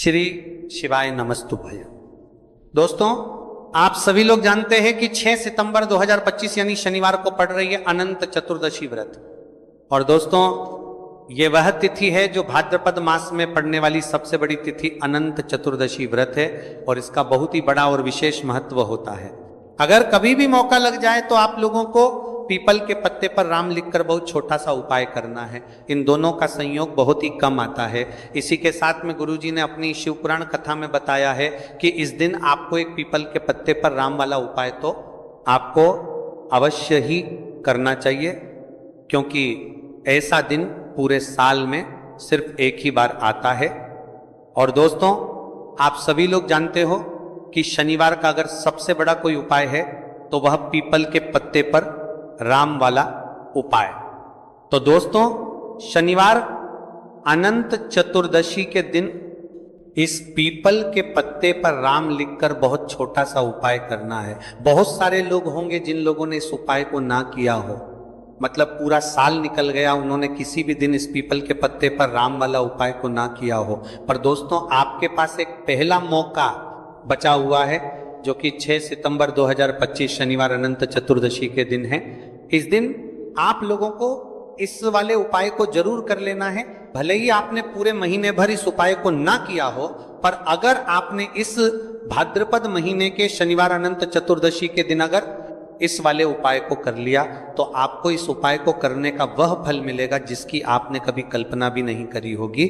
श्री शिवाय नमस्तुभ्यं। दोस्तों, आप सभी लोग जानते हैं कि 6 सितंबर 2025 यानी शनिवार को पड़ रही है अनंत चतुर्दशी व्रत। और दोस्तों, ये वह तिथि है जो भाद्रपद मास में पड़ने वाली सबसे बड़ी तिथि अनंत चतुर्दशी व्रत है और इसका बहुत ही बड़ा और विशेष महत्व होता है। अगर कभी भी मौका लग जाए तो आप लोगों को पीपल के पत्ते पर राम लिखकर बहुत छोटा सा उपाय करना है। इन दोनों का संयोग बहुत ही कम आता है। इसी के साथ में गुरुजी ने अपनी शिवपुराण कथा में बताया है कि इस दिन आपको एक पीपल के पत्ते पर राम वाला उपाय तो आपको अवश्य ही करना चाहिए, क्योंकि ऐसा दिन पूरे साल में सिर्फ एक ही बार आता है। और दोस्तों, आप सभी लोग जानते हो कि शनिवार का अगर सबसे बड़ा कोई उपाय है तो वह पीपल के पत्ते पर राम वाला उपाय। तो दोस्तों, शनिवार अनंत चतुर्दशी के दिन इस पीपल के पत्ते पर राम लिखकर बहुत छोटा सा उपाय करना है। बहुत सारे लोग होंगे जिन लोगों ने इस उपाय को ना किया हो, मतलब पूरा साल निकल गया, उन्होंने किसी भी दिन इस पीपल के पत्ते पर राम वाला उपाय को ना किया हो। पर दोस्तों, आपके पास एक पहला मौका बचा हुआ है, जो कि 6 सितंबर 2025 शनिवार अनंत चतुर्दशी के दिन है। इस दिन आप लोगों को इस वाले उपाय को जरूर कर लेना है। भले ही आपने पूरे महीने भर इस उपाय को ना किया हो, पर अगर आपने इस भाद्रपद महीने के शनिवार अनंत चतुर्दशी के दिन अगर इस वाले उपाय को कर लिया तो आपको इस उपाय को करने का वह फल मिलेगा जिसकी आपने कभी कल्पना भी नहीं करी होगी।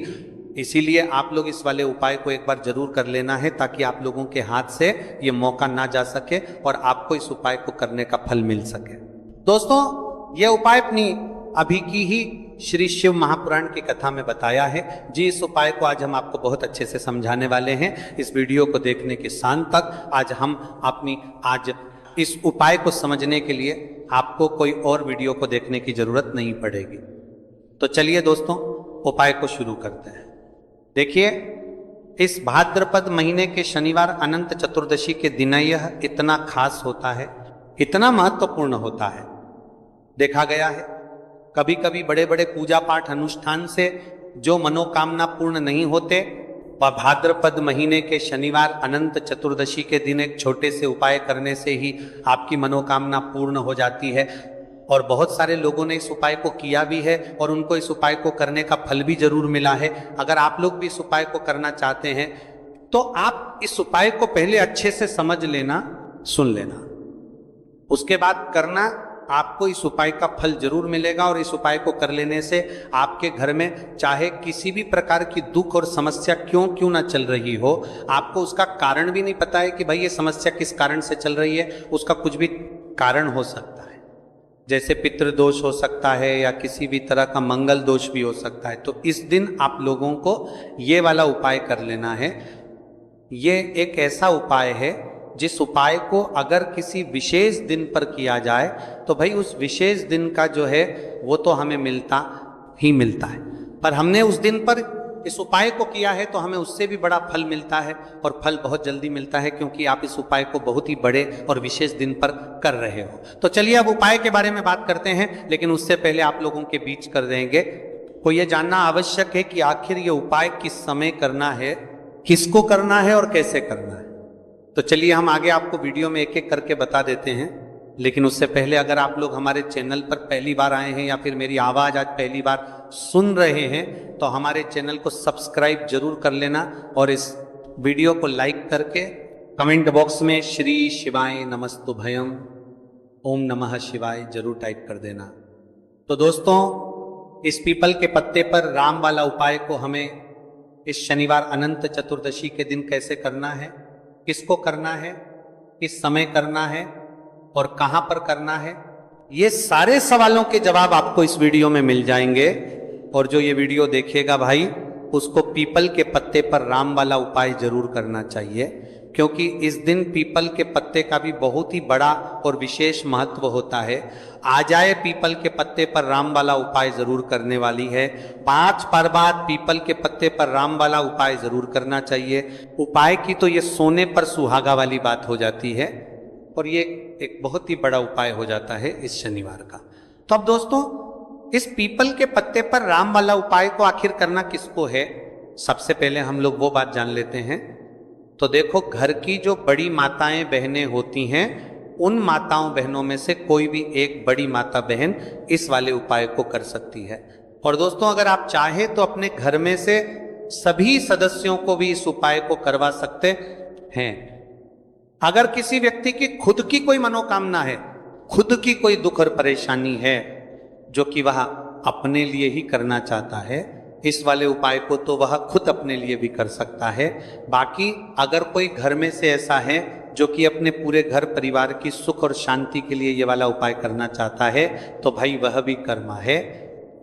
इसीलिए आप लोग इस वाले उपाय को एक बार जरूर कर लेना है, ताकि आप लोगों के हाथ से ये मौका ना जा सके और आपको इस उपाय को करने का फल मिल सके। दोस्तों, यह उपाय अपनी अभी की ही श्री शिव महापुराण की कथा में बताया है जी। इस उपाय को आज हम आपको बहुत अच्छे से समझाने वाले हैं। इस वीडियो को देखने के शाम तक आज इस उपाय को समझने के लिए आपको कोई और वीडियो को देखने की जरूरत नहीं पड़ेगी। तो चलिए दोस्तों, उपाय को शुरू करते हैं। देखिए, इस भाद्रपद महीने के शनिवार अनंत चतुर्दशी के दिन यह इतना खास होता है, इतना महत्वपूर्ण होता है। देखा गया है कभी कभी बड़े बड़े पूजा पाठ अनुष्ठान से जो मनोकामना पूर्ण नहीं होते, वह भाद्रपद महीने के शनिवार अनंत चतुर्दशी के दिन एक छोटे से उपाय करने से ही आपकी मनोकामना पूर्ण हो जाती है। और बहुत सारे लोगों ने इस उपाय को किया भी है और उनको इस उपाय को करने का फल भी जरूर मिला है। अगर आप लोग भी इस उपाय को करना चाहते हैं तो आप इस उपाय को पहले अच्छे से समझ लेना, सुन लेना, उसके बाद करना। आपको इस उपाय का फल जरूर मिलेगा और इस उपाय को कर लेने से आपके घर में चाहे किसी भी प्रकार की दुख और समस्या क्यों ना चल रही हो, आपको उसका कारण भी नहीं पता है कि भाई ये समस्या किस कारण से चल रही है, उसका कुछ भी कारण हो सकता है। जैसे पितृदोष हो सकता है या किसी भी तरह का मंगल दोष भी हो सकता है। तो इस दिन आप लोगों को ये वाला उपाय कर लेना है। ये एक ऐसा उपाय है जिस उपाय को अगर किसी विशेष दिन पर किया जाए तो भाई उस विशेष दिन का जो है वो तो हमें मिलता ही मिलता है। पर हमने उस दिन पर इस उपाय को किया है तो हमें उससे भी बड़ा फल मिलता है, और फल बहुत जल्दी मिलता है, क्योंकि आप इस उपाय को बहुत ही बड़े और विशेष दिन पर कर रहे हो। तो चलिए अब उपाय के बारे में बात करते हैं, लेकिन उससे पहले आप लोगों के बीच कर देंगे को यह जानना आवश्यक है कि आखिर ये उपाय किस समय करना है, किसको करना है और कैसे करना है। तो चलिए हम आगे आपको वीडियो में एक एक करके बता देते हैं। लेकिन उससे पहले अगर आप लोग हमारे चैनल पर पहली बार आए हैं या फिर मेरी आवाज़ आज पहली बार सुन रहे हैं तो हमारे चैनल को सब्सक्राइब जरूर कर लेना और इस वीडियो को लाइक करके कमेंट बॉक्स में श्री शिवाय नमस्तुभ्यं ओम नमः शिवाय जरूर टाइप कर देना। तो दोस्तों, इस पीपल के पत्ते पर राम वाला उपाय को हमें इस शनिवार अनंत चतुर्दशी के दिन कैसे करना है, किसको करना है, किस समय करना है और कहां पर करना है, ये सारे सवालों के जवाब आपको इस वीडियो में मिल जाएंगे। और जो ये वीडियो देखेगा भाई, उसको पीपल के पत्ते पर राम वाला उपाय जरूर करना चाहिए, क्योंकि इस दिन पीपल के पत्ते का भी बहुत ही बड़ा और विशेष महत्व होता है। आ जाए पीपल के पत्ते पर राम वाला उपाय जरूर करने वाली है। 5 बार बाद पीपल के पत्ते पर राम वाला उपाय जरूर करना चाहिए। उपाय की तो ये सोने पर सुहागा वाली बात हो जाती है और ये एक बहुत ही बड़ा उपाय हो जाता है इस शनिवार का। तो अब दोस्तों, इस पीपल के पत्ते पर राम वाला उपाय को आखिर करना किसको है, सबसे पहले हम लोग वो बात जान लेते हैं। तो देखो, घर की जो बड़ी माताएं बहनें होती हैं, उन माताओं बहनों में से कोई भी एक बड़ी माता बहन इस वाले उपाय को कर सकती है। और दोस्तों, अगर आप चाहे तो अपने घर में से सभी सदस्यों को भी इस उपाय को करवा सकते हैं। अगर किसी व्यक्ति की खुद की कोई मनोकामना है, खुद की कोई दुख और परेशानी है जो कि वह अपने लिए ही करना चाहता है, इस वाले उपाय को तो वह खुद अपने लिए भी कर सकता है। बाकी अगर कोई घर में से ऐसा है जो कि अपने पूरे घर परिवार की सुख और शांति के लिए ये वाला उपाय करना चाहता है, तो भाई वह भी कर्मा है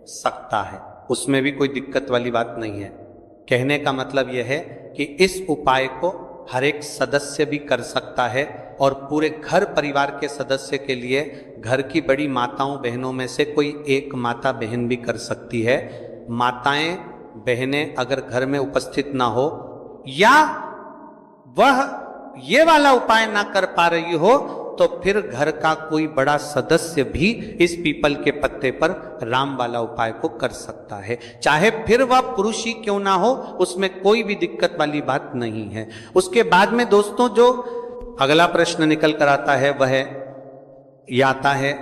सकता है, उसमें भी कोई दिक्कत वाली बात नहीं है। कहने का मतलब यह है कि इस उपाय को हर एक सदस्य भी कर सकता है और पूरे घर परिवार के सदस्य के लिए घर की बड़ी माताओं बहनों में से कोई एक माता बहन भी कर सकती है। माताएं बहनें अगर घर में उपस्थित ना हो या वह ये वाला उपाय ना कर पा रही हो, तो फिर घर का कोई बड़ा सदस्य भी इस पीपल के पत्ते पर राम वाला उपाय को कर सकता है, चाहे फिर वह पुरुष ही क्यों ना हो, उसमें कोई भी दिक्कत वाली बात नहीं है। उसके बाद में दोस्तों जो अगला प्रश्न निकल कर आता है वह यह आता है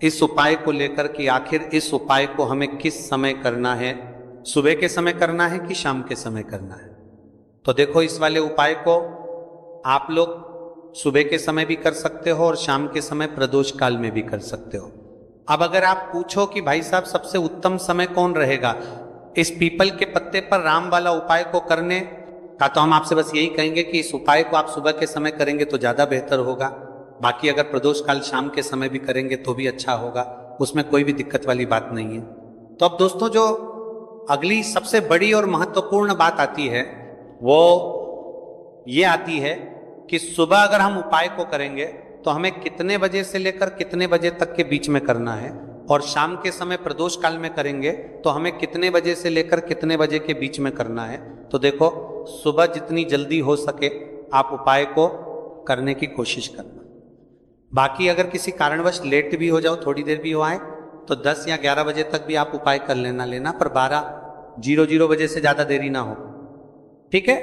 इस उपाय को लेकर कि आखिर इस उपाय को हमें किस समय करना है, सुबह के समय करना है कि शाम के समय करना है। तो देखो, इस वाले उपाय को आप लोग सुबह के समय भी कर सकते हो और शाम के समय प्रदोष काल में भी कर सकते हो। अब अगर आप पूछो कि भाई साहब सबसे उत्तम समय कौन रहेगा इस पीपल के पत्ते पर राम वाला उपाय को करने का, तो हम आपसे बस यही कहेंगे कि इस उपाय को आप सुबह के समय करेंगे तो ज्यादा बेहतर होगा। बाकी अगर प्रदोष काल शाम के समय भी करेंगे तो भी अच्छा होगा, उसमें कोई भी दिक्कत वाली बात नहीं है। तो अब दोस्तों, जो अगली सबसे बड़ी और महत्वपूर्ण बात आती है वो ये आती है कि सुबह अगर हम उपाय को करेंगे तो हमें कितने बजे से लेकर कितने बजे तक के बीच में करना है, और शाम के समय प्रदोष काल में करेंगे तो हमें कितने बजे से लेकर कितने बजे के बीच में करना है। तो देखो, सुबह जितनी जल्दी हो सके आप उपाय को करने की कोशिश करना। बाकी अगर किसी कारणवश लेट भी हो जाओ, थोड़ी देर भी हो आए, तो 10 या 11 बजे तक भी आप उपाय कर लेना, पर 12:00 बजे से ज्यादा देरी ना हो, ठीक है,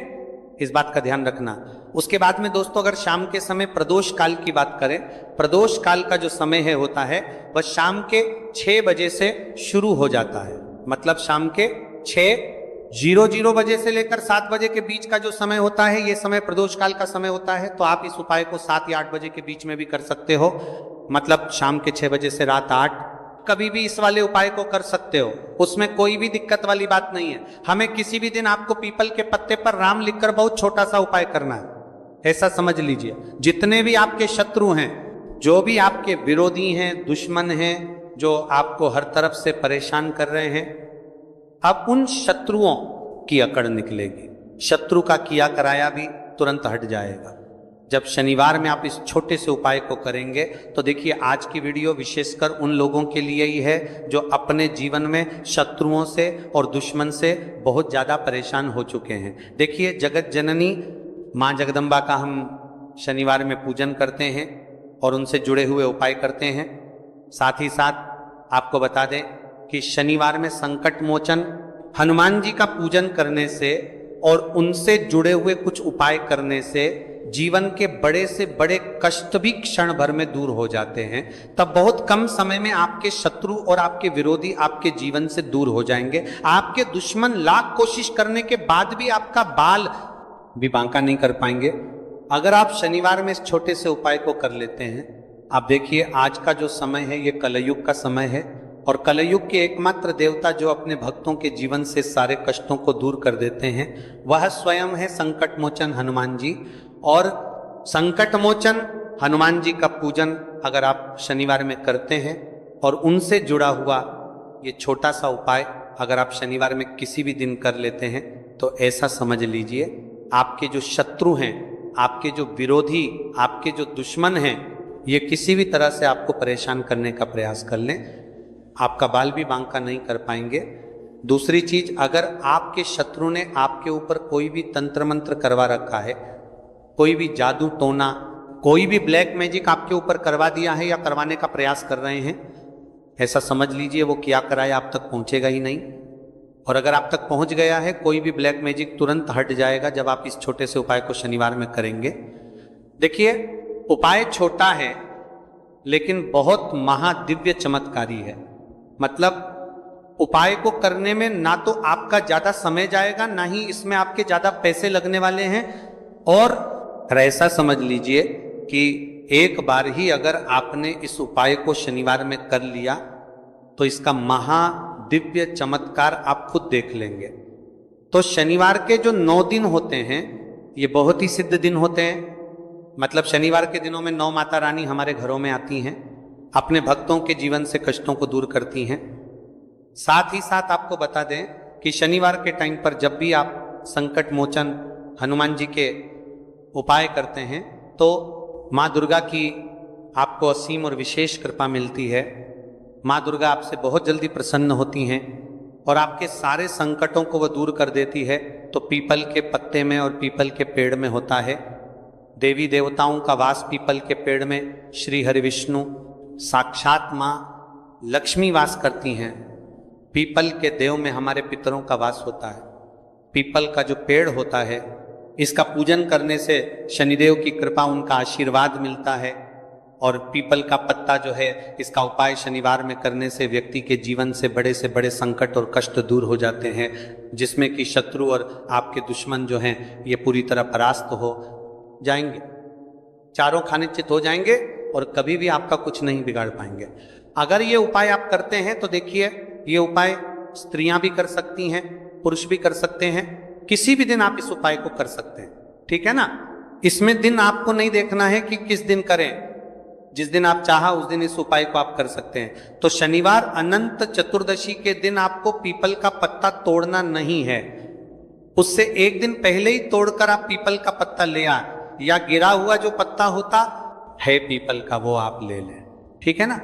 इस बात का ध्यान रखना। उसके बाद में दोस्तों, अगर शाम के समय प्रदोष काल की बात करें, प्रदोष काल का जो समय है होता है वह शाम के 6 बजे से शुरू हो जाता है। मतलब शाम के 6:00 बजे से लेकर 7 बजे के बीच का जो समय होता है, ये समय प्रदोष काल का समय होता है। तो आप इस उपाय को 7 या 8 बजे के बीच में भी कर सकते हो, मतलब शाम के 6 बजे से रात 8, कभी भी इस वाले उपाय को कर सकते हो, उसमें कोई भी दिक्कत वाली बात नहीं है। हमें किसी भी दिन आपको पीपल के पत्ते पर राम लिखकर बहुत छोटा सा उपाय करना है, ऐसा समझ लीजिए। जितने भी आपके शत्रु हैं, जो भी आपके विरोधी हैं, दुश्मन हैं, जो आपको हर तरफ से परेशान कर रहे हैं, अब उन शत्रुओं की अकड़ निकलेगी। शत्रु का किया कराया भी तुरंत हट जाएगा जब शनिवार में आप इस छोटे से उपाय को करेंगे। तो देखिए, आज की वीडियो विशेषकर उन लोगों के लिए ही है जो अपने जीवन में शत्रुओं से और दुश्मन से बहुत ज़्यादा परेशान हो चुके हैं। देखिए, जगत जननी माँ जगदम्बा का हम शनिवार में पूजन करते हैं और उनसे जुड़े हुए उपाय करते हैं। साथ ही साथ आपको बता दें कि शनिवार में संकट मोचन हनुमान जी का पूजन करने से और उनसे जुड़े हुए कुछ उपाय करने से जीवन के बड़े से बड़े कष्ट भी क्षण भर में दूर हो जाते हैं। तब बहुत कम समय में आपके शत्रु और आपके विरोधी आपके जीवन से दूर हो जाएंगे। आपके दुश्मन लाख कोशिश करने के बाद भी आपका बाल भी बांका नहीं कर पाएंगे अगर आप शनिवार में इस छोटे से उपाय को कर लेते हैं। आप देखिए, आज का जो समय है ये कलयुग का समय है, और कलयुग के एकमात्र देवता जो अपने भक्तों के जीवन से सारे कष्टों को दूर कर देते हैं वह स्वयं है संकट मोचन हनुमान जी। और संकट मोचन हनुमान जी का पूजन अगर आप शनिवार में करते हैं और उनसे जुड़ा हुआ ये छोटा सा उपाय अगर आप शनिवार में किसी भी दिन कर लेते हैं, तो ऐसा समझ लीजिए आपके जो शत्रु हैं, आपके जो विरोधी, आपके जो दुश्मन हैं, ये किसी भी तरह से आपको परेशान करने का प्रयास कर लें, आपका बाल भी बांका नहीं कर पाएंगे। दूसरी चीज, अगर आपके शत्रु ने आपके ऊपर कोई भी तंत्र मंत्र करवा रखा है, कोई भी जादू टोना, कोई भी ब्लैक मैजिक आपके ऊपर करवा दिया है या करवाने का प्रयास कर रहे हैं, ऐसा समझ लीजिए वो क्या कराए आप तक पहुंचेगा ही नहीं। और अगर आप तक पहुंच गया है, कोई भी ब्लैक मैजिक तुरंत हट जाएगा जब आप इस छोटे से उपाय को शनिवार में करेंगे। देखिए, उपाय छोटा है लेकिन बहुत महादिव्य चमत्कारी है। मतलब उपाय को करने में ना तो आपका ज्यादा समय जाएगा, ना ही इसमें आपके ज्यादा पैसे लगने वाले हैं। और ऐसा समझ लीजिए कि एक बार ही अगर आपने इस उपाय को शनिवार में कर लिया तो इसका महादिव्य चमत्कार आप खुद देख लेंगे। तो शनिवार के जो 9 दिन होते हैं ये बहुत ही सिद्ध दिन होते हैं। मतलब शनिवार के दिनों में 9 माता रानी हमारे घरों में आती हैं, अपने भक्तों के जीवन से कष्टों को दूर करती हैं। साथ ही साथ आपको बता दें कि शनिवार के टाइम पर जब भी आप संकट मोचन हनुमान जी के उपाय करते हैं तो माँ दुर्गा की आपको असीम और विशेष कृपा मिलती है। माँ दुर्गा आपसे बहुत जल्दी प्रसन्न होती हैं और आपके सारे संकटों को वह दूर कर देती है। तो पीपल के पत्ते में और पीपल के पेड़ में होता है। देवी देवताओं का वास पीपल के पेड़ में श्री हरि विष्णु साक्षात माँ लक्ष्मी वास करती हैं। पीपल के देव में हमारे पितरों का वास होता है। पीपल का जो पेड़ होता है इसका पूजन करने से शनिदेव की कृपा, उनका आशीर्वाद मिलता है। और पीपल का पत्ता जो है इसका उपाय शनिवार में करने से व्यक्ति के जीवन से बड़े संकट और कष्ट दूर हो जाते हैं, जिसमें कि शत्रु और आपके दुश्मन जो हैं ये पूरी तरह परास्त हो जाएंगे, चारों खाने चित हो जाएंगे और कभी भी आपका कुछ नहीं बिगाड़ पाएंगे। अगर ये उपाय आप करते हैं तो देखिए, ये उपाय स्त्रियां भी कर सकती हैं, पुरुष भी कर सकते हैं। किसी भी दिन आप इस उपाय को कर सकते हैं, ठीक है ना। इसमें दिन आपको नहीं देखना है कि किस दिन करें, जिस दिन आप चाहा उस दिन इस उपाय को आप कर सकते हैं। तो शनिवार अनंत चतुर्दशी के दिन आपको पीपल का पत्ता तोड़ना नहीं है, उससे एक दिन पहले ही तोड़कर आप पीपल का पत्ता ले आए, या गिरा हुआ जो पत्ता होता है पीपल का वो आप ले लें, ठीक है ना।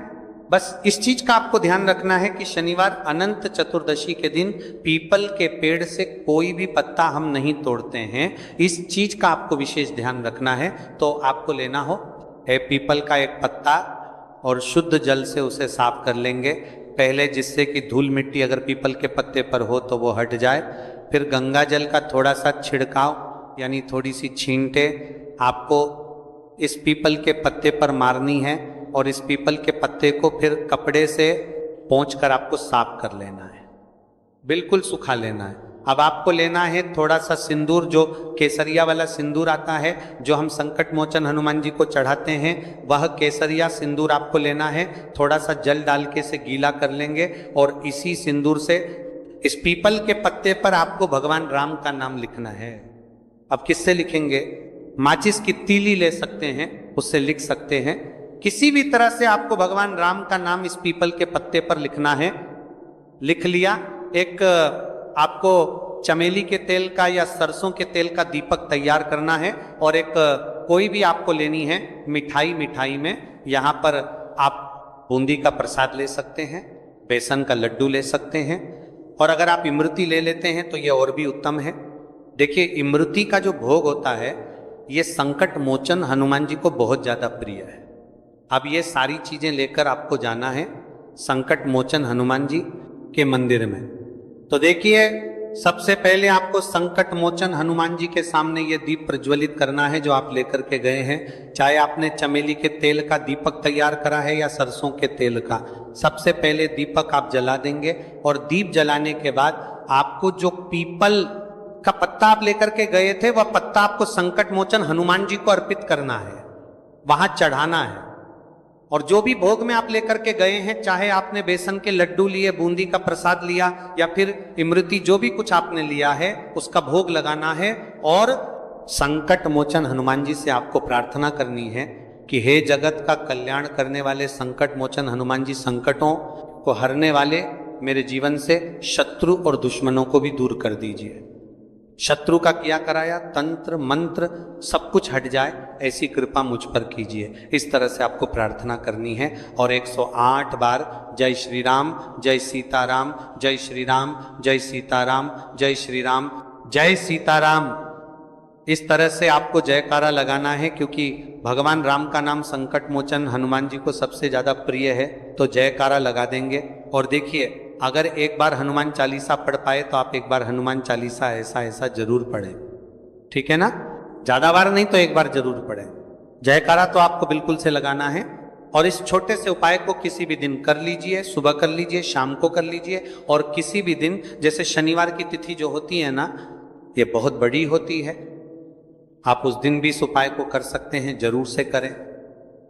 बस इस चीज का आपको ध्यान रखना है कि शनिवार अनंत चतुर्दशी के दिन पीपल के पेड़ से कोई भी पत्ता हम नहीं तोड़ते हैं। इस चीज का आपको विशेष ध्यान रखना है। तो आपको लेना हो है पीपल का एक पत्ता और शुद्ध जल से उसे साफ कर लेंगे पहले, जिससे कि धूल मिट्टी अगर पीपल के पत्ते पर हो तो वो हट जाए। फिर गंगा जल का थोड़ा सा छिड़काव यानी थोड़ी सी छींटे आपको इस पीपल के पत्ते पर मारनी है और इस पीपल के पत्ते को फिर कपड़े से पोंछकर आपको साफ कर लेना है, बिल्कुल सुखा लेना है। अब आपको लेना है थोड़ा सा सिंदूर, जो केसरिया वाला सिंदूर आता है जो हम संकट मोचन हनुमान जी को चढ़ाते हैं, वह केसरिया सिंदूर आपको लेना है। थोड़ा सा जल डाल के से गीला कर लेंगे और इसी सिंदूर से इस पीपल के पत्ते पर आपको भगवान राम का नाम लिखना है। अब किससे लिखेंगे? माचिस की तीली ले सकते हैं, उससे लिख सकते हैं। किसी भी तरह से आपको भगवान राम का नाम इस पीपल के पत्ते पर लिखना है। लिख लिया। एक आपको चमेली के तेल का या सरसों के तेल का दीपक तैयार करना है और एक कोई भी आपको लेनी है मिठाई में यहाँ पर आप बूंदी का प्रसाद ले सकते हैं, बेसन का लड्डू ले सकते हैं, और अगर आप इमरती ले लेते हैं तो ये और भी उत्तम है। देखिए, इमरती का जो भोग होता है ये संकट मोचन हनुमान जी को बहुत ज्यादा प्रिय है। अब ये सारी चीजें लेकर आपको जाना है संकट मोचन हनुमान जी के मंदिर में। तो देखिए, सबसे पहले आपको संकट मोचन हनुमान जी के सामने ये दीप प्रज्वलित करना है जो आप लेकर के गए हैं। चाहे आपने चमेली के तेल का दीपक तैयार करा है या सरसों के तेल का, सबसे पहले दीपक आप जला देंगे और दीप जलाने के बाद आपको जो पीपल का पत्ता आप लेकर के गए थे वह पत्ता आपको संकट मोचन हनुमान जी को अर्पित करना है, वहां चढ़ाना है। और जो भी भोग में आप लेकर के गए हैं, चाहे आपने बेसन के लड्डू लिए, बूंदी का प्रसाद लिया या फिर इमरती, जो भी कुछ आपने लिया है उसका भोग लगाना है। और संकट मोचन हनुमान जी से आपको प्रार्थना करनी है कि हे जगत का कल्याण करने वाले संकट मोचन हनुमान जी, संकटों को हरने वाले मेरे जीवन से शत्रु और दुश्मनों को भी दूर कर दीजिए। शत्रु का किया कराया तंत्र मंत्र सब कुछ हट जाए, ऐसी कृपा मुझ पर कीजिए। इस तरह से आपको प्रार्थना करनी है और 108 बार जय श्री राम, जय सीताराम, जय श्री राम, जय सीताराम, जय श्री राम, जय सीताराम, इस तरह से आपको जयकारा लगाना है। क्योंकि भगवान राम का नाम संकट मोचन हनुमान जी को सबसे ज्यादा प्रिय है, तो जयकारा लगा देंगे। और देखिए, अगर एक बार हनुमान चालीसा पढ़ पाए तो आप एक बार हनुमान चालीसा ऐसा ऐसा जरूर पढ़ें, ठीक है ना। ज्यादा बार नहीं तो एक बार जरूर पढ़ें। जयकारा तो आपको बिल्कुल से लगाना है। और इस छोटे से उपाय को किसी भी दिन कर लीजिए, सुबह कर लीजिए, शाम को कर लीजिए, और किसी भी दिन, जैसे शनिवार की तिथि जो होती है ना, ये बहुत बड़ी होती है, आप उस दिन भी इस उपाय को कर सकते हैं, जरूर से करें।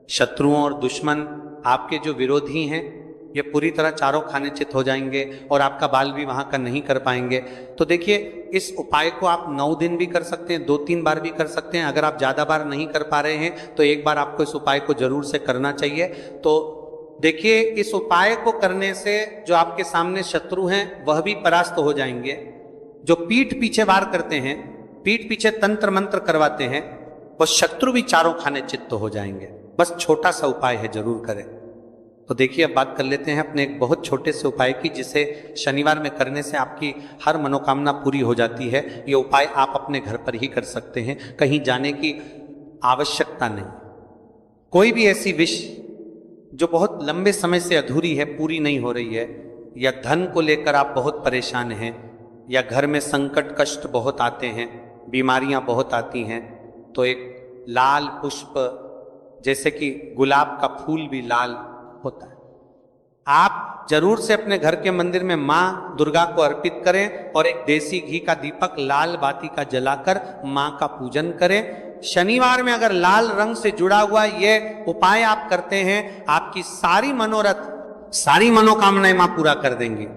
शत्रुओं और दुश्मन, आपके जो विरोधी हैं, ये पूरी तरह चारों खाने चित हो जाएंगे और आपका बाल भी वहां का नहीं कर पाएंगे। तो देखिए, इस उपाय को आप 9 दिन भी कर सकते हैं, 2-3 बार भी कर सकते हैं। अगर आप ज्यादा बार नहीं कर पा रहे हैं तो एक बार आपको इस उपाय को जरूर से करना चाहिए। तो देखिए, इस उपाय को करने से जो आपके सामने शत्रु हैं वह भी परास्त हो जाएंगे। जो पीठ पीछे वार करते हैं, पीठ पीछे तंत्र मंत्र करवाते हैं, वह शत्रु भी चारों खाने चित्त हो जाएंगे। बस छोटा सा उपाय है, जरूर करें। तो देखिए, अब बात कर लेते हैं अपने एक बहुत छोटे से उपाय की, जिसे शनिवार में करने से आपकी हर मनोकामना पूरी हो जाती है। ये उपाय आप अपने घर पर ही कर सकते हैं, कहीं जाने की आवश्यकता नहीं। कोई भी ऐसी विश जो बहुत लंबे समय से अधूरी है, पूरी नहीं हो रही है, या धन को लेकर आप बहुत परेशान हैं, या घर में संकट कष्ट बहुत आते हैं, बीमारियां बहुत आती हैं, तो एक लाल पुष्प, जैसे कि गुलाब का फूल भी लाल होता है, आप जरूर से अपने घर के मंदिर में मां दुर्गा को अर्पित करें और एक देसी घी का दीपक लाल बाती का जलाकर मां का पूजन करें। शनिवार में अगर लाल रंग से जुड़ा हुआ ये उपाय आप करते हैं, आपकी सारी मनोरथ, सारी मनोकामनाएं मां पूरा कर देंगी,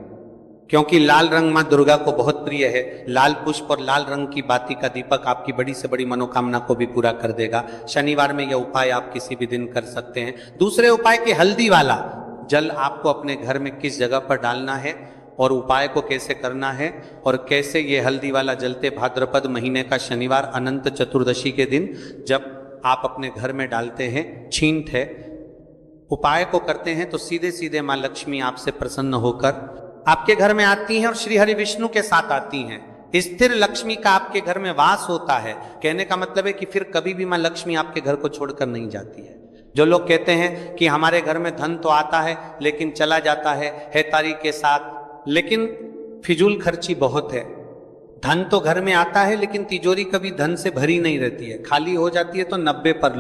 क्योंकि लाल रंग मां दुर्गा को बहुत प्रिय है। लाल पुष्प और लाल रंग की बाती का दीपक आपकी बड़ी से बड़ी मनोकामना को भी पूरा कर देगा। शनिवार में यह उपाय आप किसी भी दिन कर सकते हैं। दूसरे उपाय के हल्दी वाला जल आपको अपने घर में किस जगह पर डालना है और उपाय को कैसे करना है, और कैसे ये हल्दी वाला जलते भाद्रपद महीने का शनिवार अनंत चतुर्दशी के दिन जब आप अपने घर में डालते हैं, छींट है, उपाय को करते हैं, तो सीधे सीधे मां लक्ष्मी आपसे प्रसन्न होकर आपके घर में आती हैं और श्री हरि विष्णु के साथ आती हैं। स्थिर लक्ष्मी का आपके घर में वास होता है। कहने का मतलब है कि फिर कभी भी मां लक्ष्मी आपके घर को छोड़कर नहीं जाती है। जो लोग कहते हैं कि हमारे घर में धन तो आता है लेकिन चला जाता है तारीख के साथ, लेकिन फिजूल खर्ची बहुत है। धन तो घर में आता है लेकिन तिजोरी कभी धन से भरी नहीं रहती है, खाली हो जाती है। तो 90 पर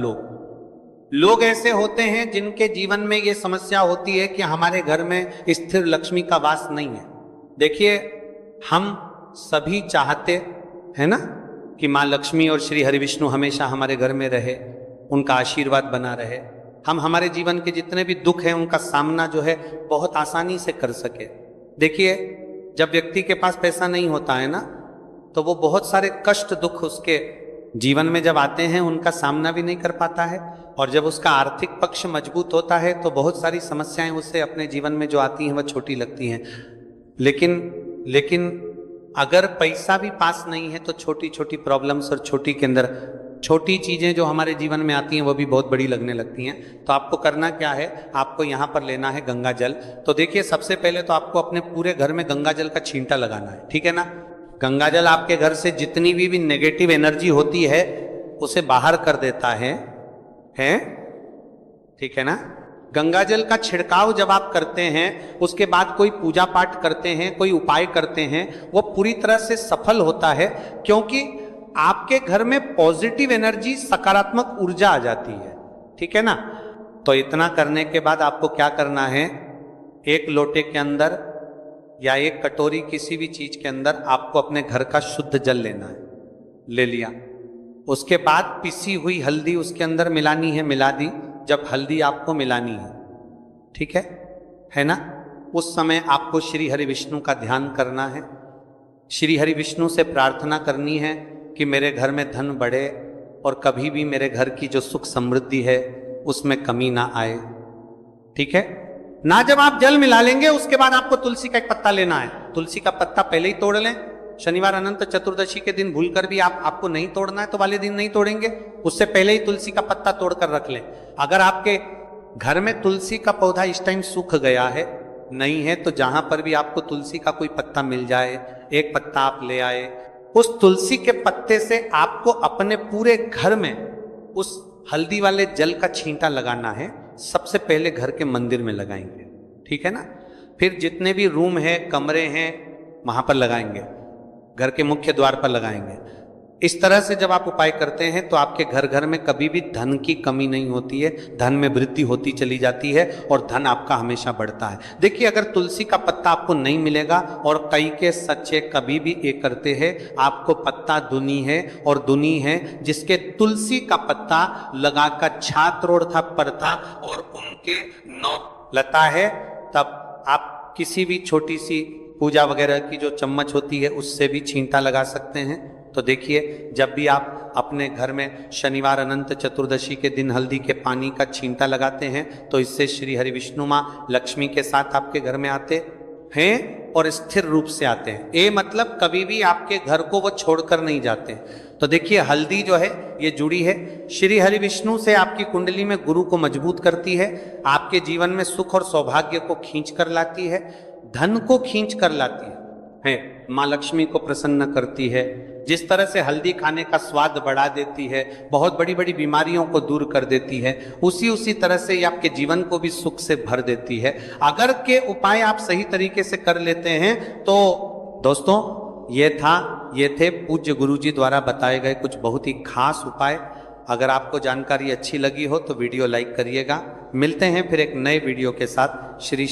लोग ऐसे होते हैं जिनके जीवन में ये समस्या होती है कि हमारे घर में स्थिर लक्ष्मी का वास नहीं है। देखिए, हम सभी चाहते हैं ना कि माँ लक्ष्मी और श्री हरि विष्णु हमेशा हमारे घर में रहे, उनका आशीर्वाद बना रहे, हम हमारे जीवन के जितने भी दुख हैं उनका सामना जो है बहुत आसानी से कर सके। देखिए, जब व्यक्ति के पास पैसा नहीं होता है ना, तो वो बहुत सारे कष्ट दुख उसके जीवन में जब आते हैं उनका सामना भी नहीं कर पाता है, और जब उसका आर्थिक पक्ष मजबूत होता है तो बहुत सारी समस्याएं उससे अपने जीवन में जो आती हैं वह छोटी लगती हैं। लेकिन अगर पैसा भी पास नहीं है तो छोटी छोटी प्रॉब्लम्स और छोटी के अंदर छोटी चीजें जो हमारे जीवन में आती हैं वो भी बहुत बड़ी लगने लगती हैं। तो आपको करना क्या है, आपको यहाँ पर लेना है गंगा जल। तो देखिए, सबसे पहले तो आपको अपने पूरे घर में गंगा जल का छींटा लगाना है, ठीक है ना। गंगा जल आपके घर से जितनी भी नेगेटिव एनर्जी होती है उसे बाहर कर देता है, ठीक है ना। गंगा जल का छिड़काव जब आप करते हैं, उसके बाद कोई पूजा पाठ करते हैं, कोई उपाय करते हैं, वो पूरी तरह से सफल होता है, क्योंकि आपके घर में पॉजिटिव एनर्जी, सकारात्मक ऊर्जा आ जाती है, ठीक है ना। तो इतना करने के बाद आपको क्या करना है, एक लोटे के अंदर या एक कटोरी किसी भी चीज के अंदर आपको अपने घर का शुद्ध जल लेना है। ले लिया, उसके बाद पिसी हुई हल्दी उसके अंदर मिलानी है, मिला दी। जब हल्दी आपको मिलानी है, ठीक है ना, उस समय आपको श्री हरि विष्णु का ध्यान करना है। श्री हरि विष्णु से प्रार्थना करनी है कि मेरे घर में धन बढ़े और कभी भी मेरे घर की जो सुख समृद्धि है उसमें कमी ना आए, ठीक है ना। जब आप जल मिला लेंगे उसके बाद आपको तुलसी का एक पत्ता लेना है। तुलसी का पत्ता पहले ही तोड़ लें। शनिवार अनंत चतुर्दशी के दिन भूलकर भी आपको नहीं तोड़ना है तो वाले दिन नहीं तोड़ेंगे, उससे पहले ही तुलसी का पत्ता तोड़कर रख लें। अगर आपके घर में तुलसी का पौधा इस टाइम सूख गया है, नहीं है, तो जहां पर भी आपको तुलसी का कोई पत्ता मिल जाए, एक पत्ता आप ले आए, उस तुलसी के पत्ते से आपको अपने पूरे घर में उस हल्दी वाले जल का छींटा लगाना है। सबसे पहले घर के मंदिर में लगाएंगे, ठीक है ना। फिर जितने भी रूम है, कमरे हैं, वहां पर लगाएंगे, घर के मुख्य द्वार पर लगाएंगे। इस तरह से जब आप उपाय करते हैं तो आपके घर घर में कभी भी धन की कमी नहीं होती है, धन में वृद्धि होती चली जाती है और धन आपका हमेशा बढ़ता है। देखिए, अगर तुलसी का पत्ता आपको नहीं मिलेगा, और कई के सच्चे कभी भी एक करते हैं, आपको पत्ता दुनी है और दुनी है जिसके तुलसी का पत्ता लगाकर छात्र था परता और उनके नौ लता है, तब आप किसी भी छोटी सी पूजा वगैरह की जो चम्मच होती है उससे भी छींटा लगा सकते हैं। तो देखिए, जब भी आप अपने घर में शनिवार अनंत चतुर्दशी के दिन हल्दी के पानी का छींटा लगाते हैं तो इससे श्री हरि विष्णु माँ लक्ष्मी के साथ आपके घर में आते हैं और स्थिर रूप से आते हैं। ये मतलब कभी भी आपके घर को वो छोड़कर नहीं जाते। तो देखिए, हल्दी जो है ये जुड़ी है श्री हरि विष्णु से, आपकी कुंडली में गुरु को मजबूत करती है, आपके जीवन में सुख और सौभाग्य को खींच कर लाती है, धन को खींच कर लाती है, माँ लक्ष्मी को प्रसन्न करती है। जिस तरह से हल्दी खाने का स्वाद बढ़ा देती है, बहुत बड़ी बड़ी बीमारियों को दूर कर देती है, उसी तरह से ये आपके जीवन को भी सुख से भर देती है। अगर के उपाय आप सही तरीके से कर लेते हैं तो दोस्तों, ये थे पूज्य गुरुजी द्वारा बताए गए कुछ बहुत ही खास उपाय। अगर आपको जानकारी अच्छी लगी हो तो वीडियो लाइक करिएगा। मिलते हैं फिर एक नए वीडियो के साथ। श्री